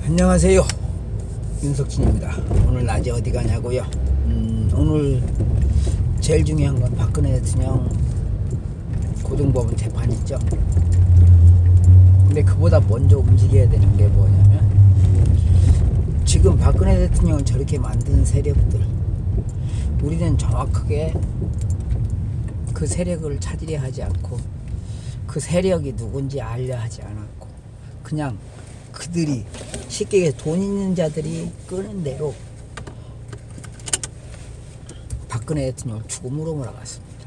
안녕하세요, 윤석진입니다. 오늘 낮에 어디 가냐고요? 오늘 제일 중요한 건 박근혜 대통령 고등법원 재판 있죠. 근데 그보다 먼저 움직여야 되는 게 뭐냐면, 지금 박근혜 대통령을 저렇게 만든 세력들, 우리는 정확하게 그 세력을 찾으려 하지 않고, 그 세력이 누군지 알려 하지 않았고, 그냥 그들이 쉽게 돈 있는 자들이 끄는 대로 박근혜 대통령을 죽음으로 몰아갔습니다.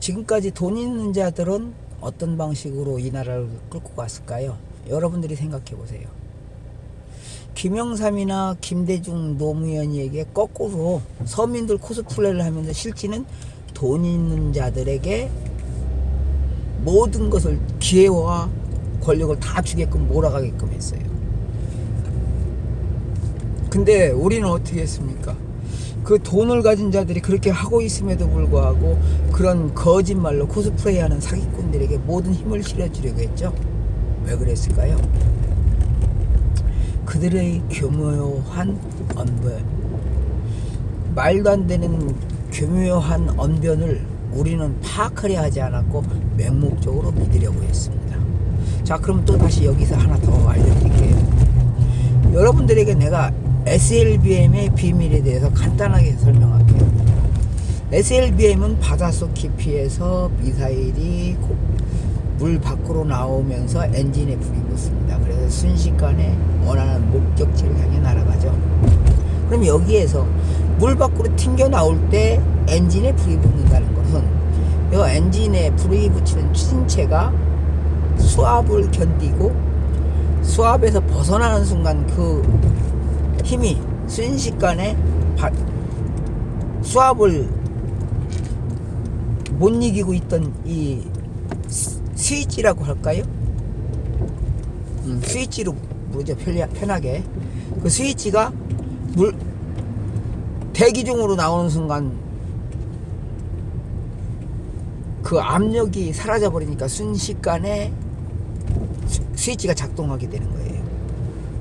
지금까지 돈 있는 자들은 어떤 방식으로 이 나라를 끌고 갔을까요? 여러분들이 생각해 보세요. 김영삼이나 김대중 노무현이에게 거꾸로 서민들 코스플레이를 하면서 실제는 돈 있는 자들에게 모든 것을, 기회와 권력을 다 주게끔 몰아가게끔 했어요. 근데 우리는 어떻게 했습니까? 그 돈을 가진 자들이 그렇게 하고 있음에도 불구하고 그런 거짓말로 코스프레이하는 사기꾼들에게 모든 힘을 실어주려고 했죠. 왜 그랬을까요? 그들의 교묘한 언변, 말도 안 되는 교묘한 언변을 우리는 파악하려 하지 않았고 맹목적으로 믿으려고 했습니다. 자, 그럼 또 다시 여기서 하나 더 알려드릴게요. 여러분들에게 내가 SLBM의 비밀에 대해서 간단하게 설명할게요. SLBM은 바닷속 깊이에서 미사일이 물 밖으로 나오면서 엔진에 불이 붙습니다. 그래서 순식간에 원하는 목적지를 향해 날아가죠. 그럼 여기에서 물 밖으로 튕겨 나올 때 엔진에 불이 붙는다는 것은, 이 엔진에 불이 붙이는 추진체가 수압을 견디고 수압에서 벗어나는 순간 그 힘이 순식간에 수압을 못 이기고 있던 이 스위치라고 할까요? 스위치로 부르죠, 편하게. 그 스위치가 대기 중으로 나오는 순간 그 압력이 사라져 버리니까 순식간에 스위치가 작동하게 되는 거예요.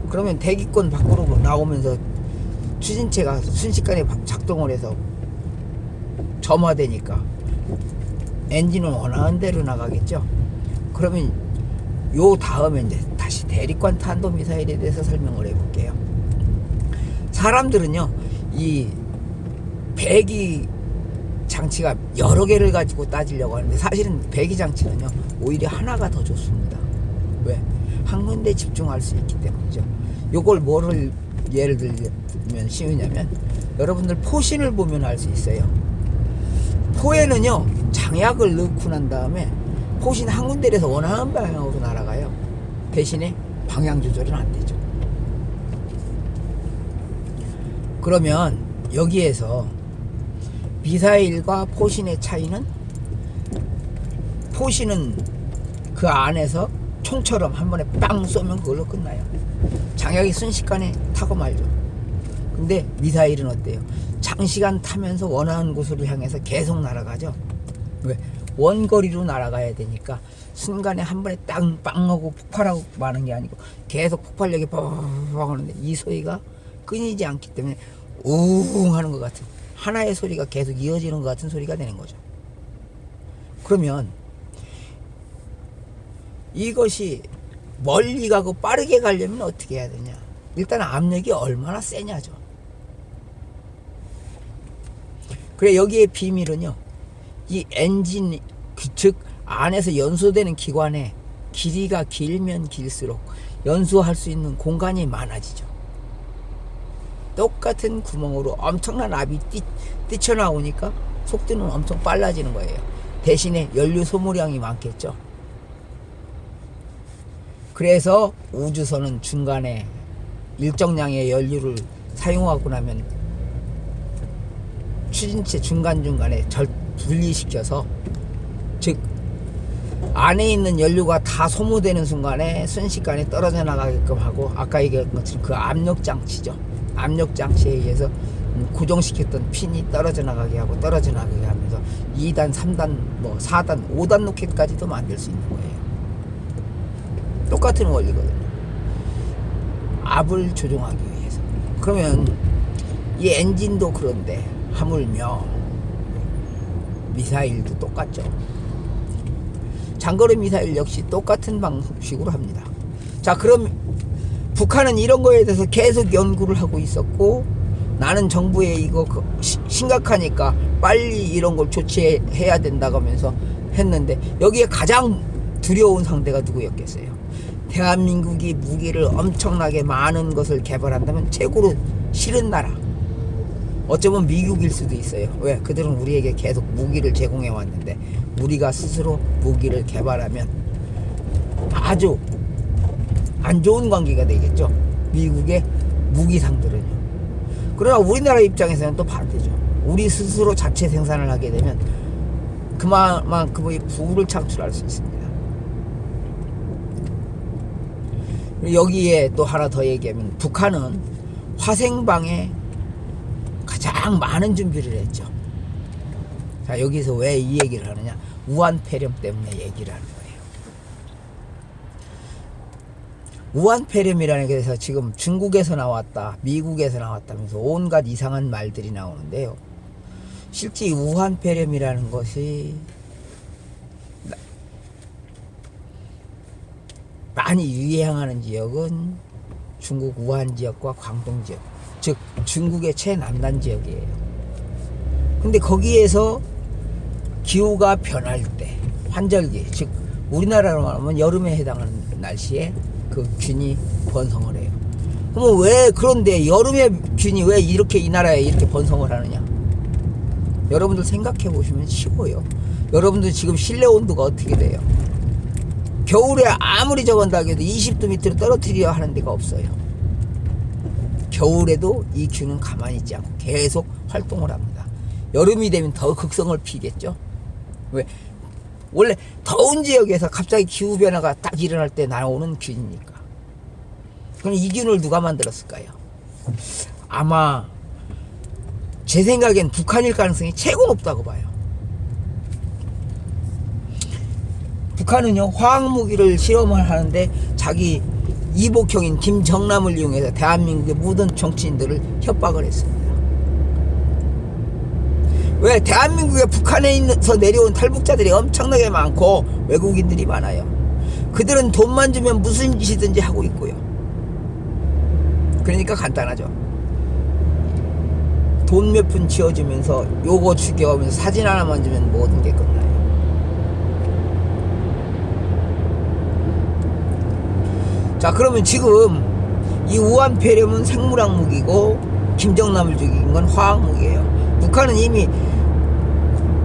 그러면 대기권 밖으로 나오면서 추진체가 순식간에 작동을 해서 점화되니까 엔진은 원하는 대로 나가겠죠. 그러면 요 다음에 이제 다시 대륙간 탄도미사일에 대해서 설명을 해볼게요. 사람들은요, 이 배기 장치가 여러 개를 가지고 따지려고 하는데, 사실은 배기 장치는요 오히려 하나가 더 좋습니다. 왜? 한 군데 집중할 수 있기 때문이죠. 요걸 뭐를 예를 들면 쉬우냐면, 여러분들 포신을 보면 알 수 있어요. 포에는요 장약을 넣고 난 다음에 포신 한 군데에서 원하는 방향으로 날아가요. 대신에 방향 조절은 안 되죠. 그러면 여기에서 미사일과 포신의 차이는, 포신은 그 안에서 총처럼 한 번에 빵 쏘면 그걸로 끝나요. 장약이 순식간에 타고 말죠. 근데 미사일은 어때요? 장시간 타면서 원하는 곳으로 향해서 계속 날아가죠. 왜? 원거리로 날아가야 되니까 순간에 한 번에 땅 빵하고 폭발하고 마는 게 아니고 계속 폭발력이 뻥뻥 하는데, 이 소리가 끊이지 않기 때문에 우웅 하는 것 같은, 하나의 소리가 계속 이어지는 것 같은 소리가 되는 거죠. 그러면 이것이 멀리 가고 빠르게 가려면 어떻게 해야 되냐? 일단 압력이 얼마나 세냐죠. 그래, 여기에 비밀은요, 이 엔진, 즉 안에서 연소되는 기관의 길이가 길면 길수록 연소할 수 있는 공간이 많아지죠. 똑같은 구멍으로 엄청난 압이 뛰쳐나오니까 속도는 엄청 빨라지는 거예요. 대신에 연료 소모량이 많겠죠. 그래서 우주선은 중간에 일정량의 연료를 사용하고 나면 추진체 중간중간에 분리시켜서, 즉 안에 있는 연료가 다 소모되는 순간에 순식간에 떨어져 나가게끔 하고, 아까 얘기한 것처럼 그 압력장치죠. 압력장치에 의해서 고정시켰던 핀이 떨어져 나가게 하고 떨어져 나가게 하면서 2단, 3단, 4단, 5단 로켓까지도 만들 수 있는 거예요. 똑같은 원리거든요. 압을 조종하기 위해서. 그러면 이 엔진도 그런데 하물며 미사일도 똑같죠. 장거리 미사일 역시 똑같은 방식으로 합니다. 자, 그럼 북한은 이런 거에 대해서 계속 연구를 하고 있었고, 나는 정부에 이거 심각하니까 빨리 이런 걸 조치해야 된다고 하면서 했는데, 여기에 가장 두려운 상대가 누구였겠어요? 대한민국이 무기를 엄청나게 많은 것을 개발한다면 최고로 싫은 나라, 어쩌면 미국일 수도 있어요. 왜? 그들은 우리에게 계속 무기를 제공해 왔는데, 우리가 스스로 무기를 개발하면 아주 안 좋은 관계가 되겠죠, 미국의 무기상들은요. 그러나 우리나라 입장에서는 또 반대죠. 우리 스스로 자체 생산을 하게 되면 그만큼의 부를 창출할 수 있습니다. 여기에 또 하나 더 얘기하면, 북한은 화생방에 가장 많은 준비를 했죠. 자, 여기서 왜 이 얘기를 하느냐? 우한폐렴 때문에 얘기를 하는 거예요. 우한폐렴이라는 게, 그래서 지금 중국에서 나왔다, 미국에서 나왔다면서 온갖 이상한 말들이 나오는데요. 실제 우한폐렴이라는 것이 많이 유행하는 지역은 중국 우한 지역과 광동 지역, 즉 중국의 최남단 지역이에요. 근데 거기에서 기후가 변할 때, 환절기, 즉 우리나라로 말하면 여름에 해당하는 날씨에 그 균이 번성을 해요. 그러면 왜, 그런데 여름에 균이 왜 이렇게 이 나라에 이렇게 번성을 하느냐? 여러분들 생각해 보시면 쉬워요. 여러분들 지금 실내 온도가 어떻게 돼요? 겨울에 아무리 저건다고 해도 20도 밑으로 떨어뜨려야 하는 데가 없어요. 겨울에도 이 균은 가만히 있지 않고 계속 활동을 합니다. 여름이 되면 더 극성을 피겠죠. 왜? 원래 더운 지역에서 갑자기 기후변화가 딱 일어날 때 나오는 균이니까. 그럼 이 균을 누가 만들었을까요? 아마 제 생각엔 북한일 가능성이 최고 높다고 봐요. 북한은요, 화학무기를 실험을 하는데 자기 이복형인 김정남을 이용해서 대한민국의 모든 정치인들을 협박을 했습니다. 왜? 대한민국에 북한에서 내려온 탈북자들이 엄청나게 많고 외국인들이 많아요. 그들은 돈만 주면 무슨 짓이든지 하고 있고요. 그러니까 간단하죠. 돈 몇 푼 지어주면서 요거 죽여오면서 사진 하나만 주면 모든 게 끝나요. 자, 그러면 지금 이 우한폐렴은 생물학 무기고 김정남을 죽인 건 화학 무기예요. 북한은 이미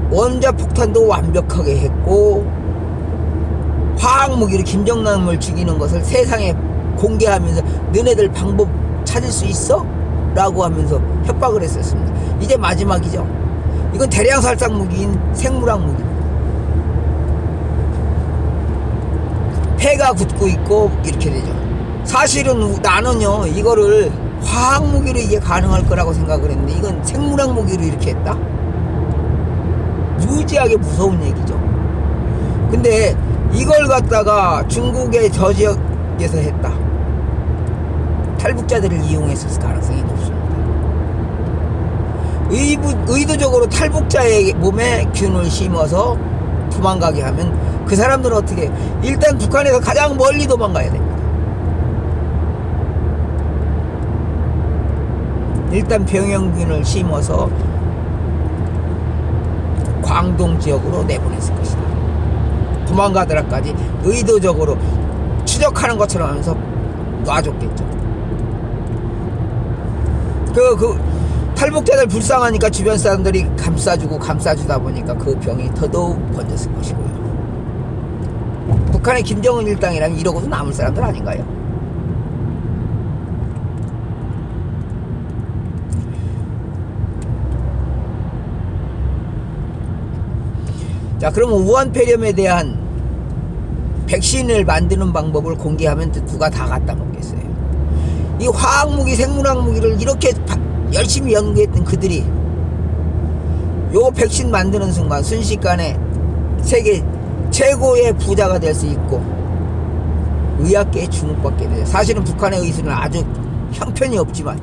원자 폭탄도 완벽하게 했고 화학 무기로 김정남을 죽이는 것을 세상에 공개하면서 너네들 방법 찾을 수 있어? 라고 하면서 협박을 했었습니다. 이제 마지막이죠. 이건 대량 살상 무기인 생물학 무기입니다. 폐가 굳고 있고 이렇게 되죠. 사실은 나는요, 이거를 화학 무기로 이게 가능할 거라고 생각을 했는데, 이건 생물학 무기로 이렇게 했다? 무지하게 무서운 얘기죠. 근데 이걸 갖다가 중국의 저 지역에서 했다. 탈북자들을 이용했을 가능성이 높습니다. 의도적으로 탈북자의 몸에 균을 심어서 도망가게 하면 그 사람들은 어떻게 해요? 일단 북한에서 가장 멀리 도망가야 됩니다. 일단 병영균을 심어서 광동 지역으로 내보냈을 것이다. 도망가더라까지 의도적으로 추적하는 것처럼 하면서 놔줬겠죠. 탈북자들 불쌍하니까 주변 사람들이 감싸주다 보니까 그 병이 더더욱 번졌을 것이고요. 북한의 김정은 일당이라면 이러고도 남을 사람들 아닌가요? 자, 그러면 우한폐렴에 대한 백신을 만드는 방법을 공개하면 누가 다 갖다 놓겠어요? 이 화학무기, 생물학무기를 이렇게 열심히 연구했던 그들이 요 백신 만드는 순간 순식간에 세계 최고의 부자가 될 수 있고 의학계에 주목받게 돼요. 사실은 북한의 의술은 아주 형편이 없지만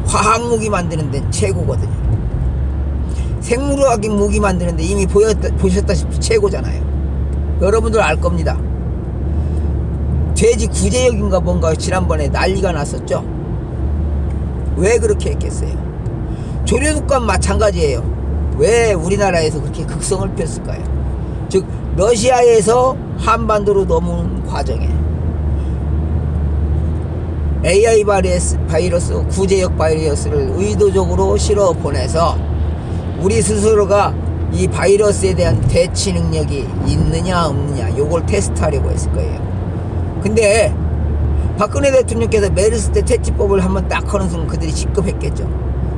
화학무기 만드는 데는 최고거든요. 생물화학 무기 만드는 데 이미 보셨다시피 최고잖아요. 여러분들 알 겁니다. 돼지 구제역인가 뭔가 지난번에 난리가 났었죠. 왜 그렇게 했겠어요? 조류독과 마찬가지예요. 왜 우리나라에서 그렇게 극성을 폈을까요? 즉 러시아에서 한반도로 넘어온 과정에 AI 바이러스, 구제역 바이러스를 의도적으로 실어 보내서 우리 스스로가 이 바이러스에 대한 대치 능력이 있느냐 없느냐 요걸 테스트하려고 했을 거예요. 근데 박근혜 대통령께서 메르스 때 퇴치법을 한번 딱 하는 순간 그들이 직급했겠죠.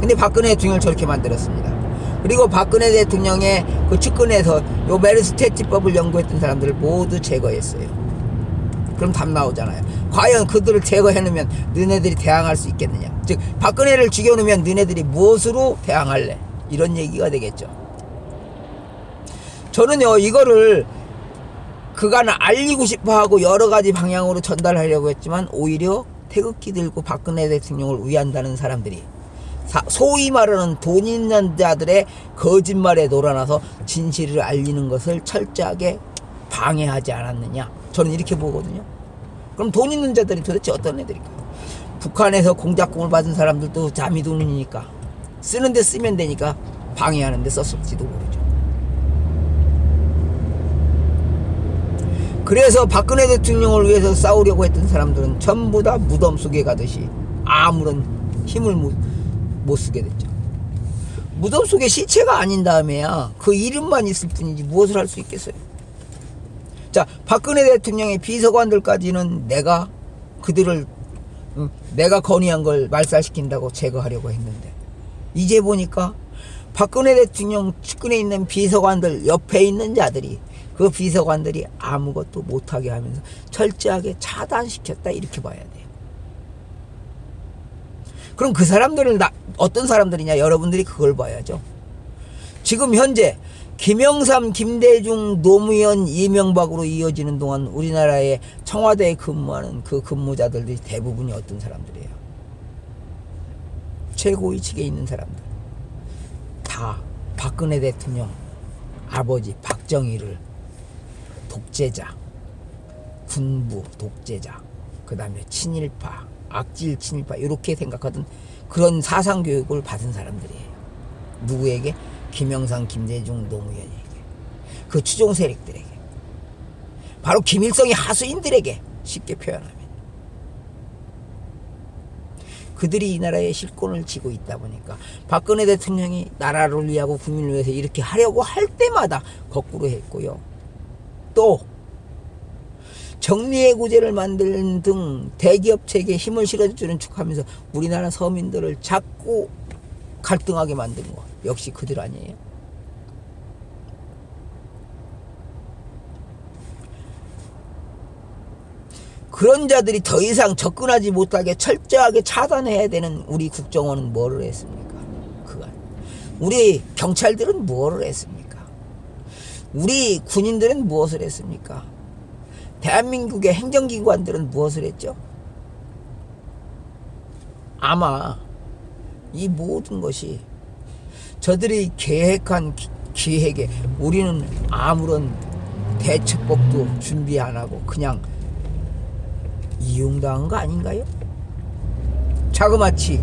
근데 박근혜 대통령을 저렇게 만들었습니다. 그리고 박근혜 대통령의 그 측근에서 요 메르스 퇴치법을 연구했던 사람들을 모두 제거했어요. 그럼 답 나오잖아요. 과연 그들을 제거해놓으면 너네들이 대항할 수 있겠느냐. 즉 박근혜를 죽여놓으면 너네들이 무엇으로 대항할래, 이런 얘기가 되겠죠. 저는요 이거를 그간 알리고 싶어하고 여러가지 방향으로 전달하려고 했지만 오히려 태극기 들고 박근혜 대통령을 위한다는 사람들이 소위 말하는 돈 있는 자들의 거짓말에 놀아나서 진실을 알리는 것을 철저하게 방해하지 않았느냐, 저는 이렇게 보거든요. 그럼 돈 있는 자들이 도대체 어떤 애들일까요? 북한에서 공작금을 받은 사람들도 자미돈이니까 쓰는데 쓰면 되니까 방해하는데 썼을지도 모르죠. 그래서 박근혜 대통령을 위해서 싸우려고 했던 사람들은 전부 다 무덤 속에 가듯이 아무런 힘을 못 쓰게 됐죠. 무덤 속에 시체가 아닌 다음에야 그 이름만 있을 뿐이지 무엇을 할 수 있겠어요. 자, 박근혜 대통령의 비서관들까지는 내가 그들을 내가 건의한 걸 말살시킨다고 제거하려고 했는데 이제 보니까 박근혜 대통령 측근에 있는 비서관들 옆에 있는 자들이 그 비서관들이 아무것도 못하게 하면서 철저하게 차단시켰다, 이렇게 봐야 돼요. 그럼 그 사람들은 어떤 사람들이냐, 여러분들이 그걸 봐야죠. 지금 현재 김영삼, 김대중, 노무현, 이명박으로 이어지는 동안 우리나라의 청와대에 근무하는 그 근무자들이 대부분이 어떤 사람들이에요? 최고위층에 있는 사람들. 다 박근혜 대통령 아버지 박정희를 독재자, 군부 독재자, 그 다음에 친일파, 악질 친일파 이렇게 생각하던 그런 사상교육을 받은 사람들이에요. 누구에게? 김영삼, 김대중, 노무현에게, 그 추종 세력들에게, 바로 김일성의 하수인들에게 쉽게 표현하면 그들이 이 나라의 실권을 쥐고 있다 보니까 박근혜 대통령이 나라를 위하고 국민을 위해서 이렇게 하려고 할 때마다 거꾸로 했고요. 또 정리해구제를 만드는 등 대기업체에게 힘을 실어주는 척하면서 우리나라 서민들을 자꾸 갈등하게 만든 거 역시 그들 아니에요? 그런 자들이 더 이상 접근하지 못하게 철저하게 차단해야 되는 우리 국정원은 뭐를 했습니까? 그간 우리 경찰들은 뭐를 했습니까? 우리 군인들은 무엇을 했습니까? 대한민국의 행정기관들은 무엇을 했죠? 아마 이 모든 것이 저들이 계획한 기획에 우리는 아무런 대처법도 준비 안 하고 그냥 이용당한 거 아닌가요? 자그마치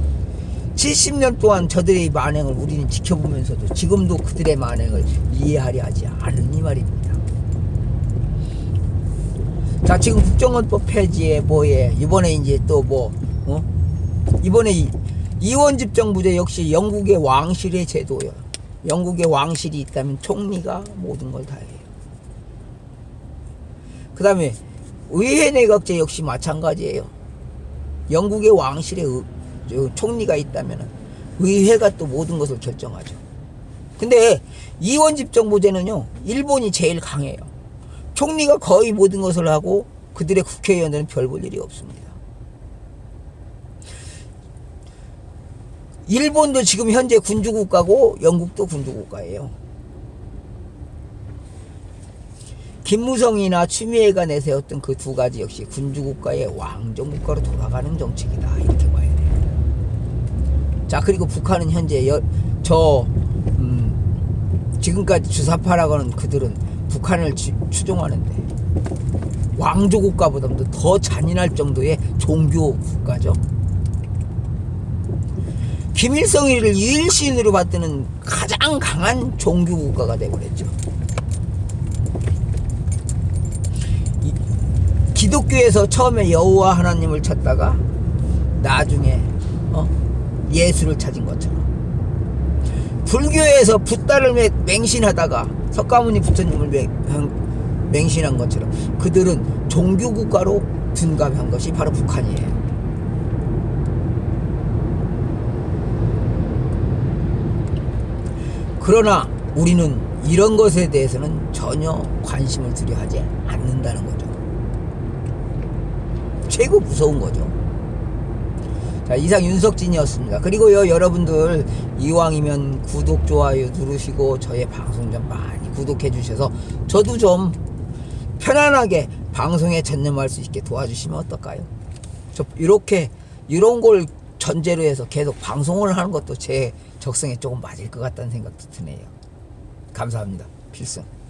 70년 동안 저들의 만행을 우리는 지켜보면서도 지금도 그들의 만행을 이해하려 하지 않으니 말입니다. 자, 지금 국정원법 폐지에 뭐에 이번에 이제 또 이번에 이원집정부제 역시 영국의 왕실의 제도예요. 영국의 왕실이 있다면 총리가 모든 걸 다 해요. 그 다음에 의회 내각제 역시 마찬가지예요. 영국의 왕실의 총리가 있다면 의회가 또 모든 것을 결정하죠. 근데 이원집정부제는요, 일본이 제일 강해요. 총리가 거의 모든 것을 하고 그들의 국회의원들은 별 볼 일이 없습니다. 일본도 지금 현재 군주국가고 영국도 군주국가예요. 김무성이나 추미애가 내세웠던 그 두 가지 역시 군주국가의 왕정국가로 돌아가는 정책이다, 이렇게 봐야 돼요. 자, 그리고 북한은 현재 지금까지 주사파라고 하는 그들은 북한을 추종하는데 왕조국가보다도 더 잔인할 정도의 종교국가죠. 김일성이를 유일시인으로 받드는 가장 강한 종교국가가 되어버렸죠. 기독교에서 처음에 여호와 하나님을 찾다가 나중에 예수를 찾은 것처럼, 불교에서 붓다를 맹신하다가 석가모니 부처님을 맹신한 것처럼 그들은 종교국가로 둔갑한 것이 바로 북한이에요. 그러나 우리는 이런 것에 대해서는 전혀 관심을 들여 하지 않는다는 거죠. 최고 무서운 거죠. 자, 이상 윤석진이었습니다. 그리고요, 여러분들 이왕이면 구독, 좋아요 누르시고 저의 방송 좀 많이 구독해 주셔서 저도 좀 편안하게 방송에 전념할 수 있게 도와주시면 어떨까요? 저 이런 걸 전제로 해서 계속 방송을 하는 것도 제 적성에 조금 맞을 것 같다는 생각도 드네요. 감사합니다. 필승.